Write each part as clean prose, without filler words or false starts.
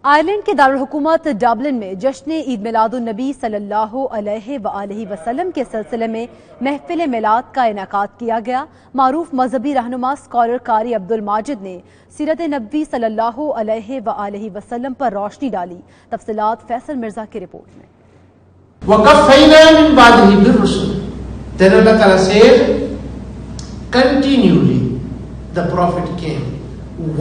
Ireland کے دارالحکومت Dublin میں جشن عید میلاد النبی صلی اللہ علیہ وآلہ وسلم کے سلسلے میں محفل میلاد کا انعقاد کیا گیا۔ معروف مذہبی رہنما اسکالر قاری عبدالماجد نے سیرت نبوی صلی اللہ علیہ وآلہ وسلم پر روشنی ڈالی۔ تفصیلات فیصل مرزا کی رپورٹ میں۔ وَقَفَّيْنَا مِن بَعْدِهِ بِالرُّسُلِ. Then Allah Ta'ala said, continually the Prophet came.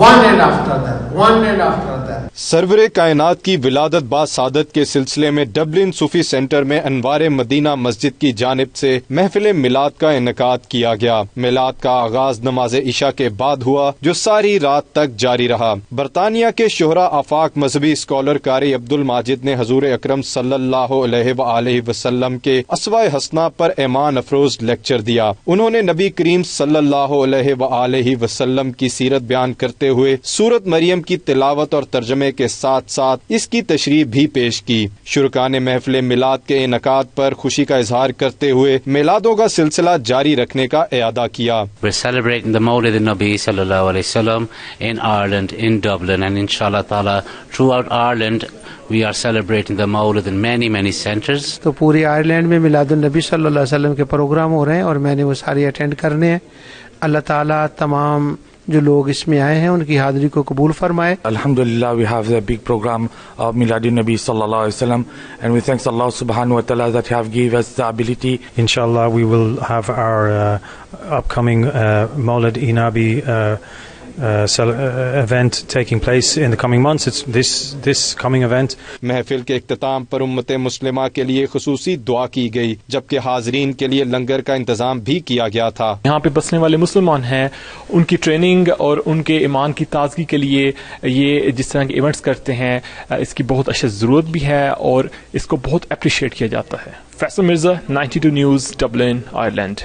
One and after that, one and after that. سرور کائنات کی ولادت با سعادت کے سلسلے میں ڈبلن صوفی سینٹر میں انوار مدینہ مسجد کی جانب سے محفل میلاد کا انعقاد کیا گیا۔ میلاد کا آغاز نماز عشاء کے بعد ہوا جو ساری رات تک جاری رہا۔ برطانیہ کے شہرا آفاق مذہبی اسکالر قاری عبدالماجد نے حضور اکرم صلی اللہ علیہ وآلہ وسلم کے اسوہ حسنہ پر ایمان افروز لیکچر دیا۔ انہوں نے نبی کریم صلی اللہ علیہ وآلہ وسلم کی سیرت بیان کرتے ہوئے سورت مریم کی تلاوت اور ترجمے کے ساتھ ساتھ اس کی تشریح بھی پیش کی۔ شرکاء نے محفل میلاد کے انعقاد پر خوشی کا اظہار کرتے ہوئے میلادوں کا سلسلہ جاری رکھنے کا اعادہ کیا۔ We're celebrating the Mawlid an-Nabi sallallahu alayhi wasallam in Ireland, in Dublin, and inshallah ta'ala throughout Ireland we are celebrating the Mawlid in many centers. تو پوری آئرلینڈ میں میلاد النبی صلی اللہ علیہ وسلم کے پروگرام ہو رہے ہیں اور میں نے وہ ساری اٹینڈ کرنے ہیں۔ اللہ تعالیٰ تمام جو لوگ اس میں آئے ہیں ان کی حاضری کو قبول فرمائے۔ Alhamdulillah, we have a big program of Miladi Nabi sallallahu alaihi wasallam, and we thank Allah subhanahu wa ta'ala that have given us the ability. Inshallah, we will have our upcoming Mawlid Nabi event taking place in the coming months. It's this coming event. محفل کے اختتام پر امت مسلمہ کے لیے خصوصی دعا کی گئی جبکہ حاضرین کے لیے لنگر کا انتظام بھی کیا گیا تھا۔ یہاں پہ بسنے والے مسلمان ہیں، ان کی ٹریننگ اور ان کے ایمان کی تازگی کے لیے یہ جس طرح کے ایونٹس کرتے ہیں اس کی بہت اشد ضرورت بھی ہے اور اس کو بہت اپریشیٹ کیا جاتا ہے۔ Faisal Mirza, 92 news, Dublin, Ireland.